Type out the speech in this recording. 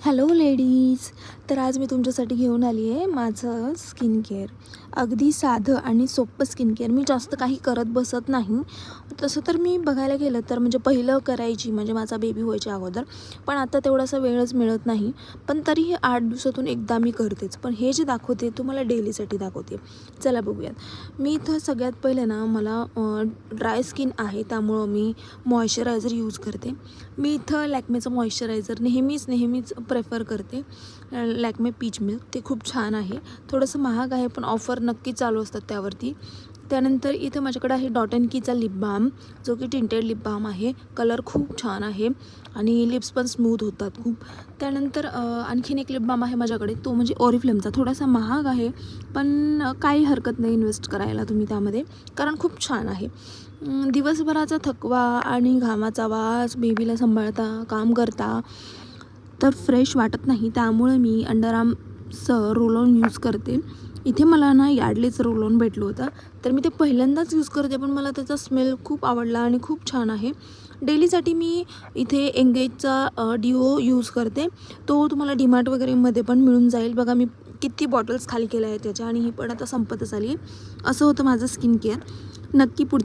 Hello ladies. तर आज मी तुमच्यासाठी घेऊन आली आहे माझं स्किन केअर. अगदी साधं आणि सोपं स्किन केअर. मी जास्त काही करत बसत नाही. तसं तर मी बघायला गेलं तर म्हणजे पहिलं करायची म्हणजे माझा बेबी व्हायच्या अगोदर, पण आता तेवढासा वेळच मिळत नाही. पण तरीही 8 दिवसातून एकदा मी करतेच. पण हे जे दाखवते तुम्हाला डेलीसाठी दाखवते. चला बघूयात. मी इथं सगळ्यात पहिले ना मला ड्राय स्किन आहे त्यामुळं मी मॉइश्चरायझर यूज करते. मी इथं लॅक्मेचं मॉइश्चरायझर नेहमीच प्रेफर करते. लॅक्मे पीच मिल्क ते खूप छान आहे. थोडंसं महाग आहे पण ऑफर नक्की चालू असतात त्यावरती. त्यानंतर इथं माझ्याकडे आहे डॉट अँड कीचा लिप बाम, जो की टिंटेड लिप बाम आहे. कलर खूप छान आहे आणि लिप्स पण स्मूथ होतात खूप. त्यानंतर आणखीन एक लिप बाम आहे माझ्याकडे, तो म्हणजे ओरिफ्लेमचा. थोडासा महाग आहे पण काही हरकत नाही इन्व्हेस्ट करायला तुम्ही त्यामध्ये, कारण खूप छान आहे. दिवसभराचा थकवा आणि घामाचा वास, बेबीला सांभाळता काम करता तर फ्रेश वाटत नाही. त्यामुळे मी अंडर आर्मचं रोल ऑन यूज करते. इथे मला ना यार्डलीचं रोल ऑन भेटलं होतं, तर मी ते पहिल्यांदाच यूज करते, पण मला त्याचा स्मेल खूप आवडला आणि खूप छान आहे. डेलीसाठी मी इथे एंगेजचा डिओ यूज करते. तो तुम्हाला डीमार्ट वगैरेमध्ये पण मिळून जाईल. बघा मी किती बॉटल्स खाली केल्या आहेत त्याच्या, आणि ही पण आता संपतच आली आहे. असं होतं माझं स्किन केअर. नक्की पुढचं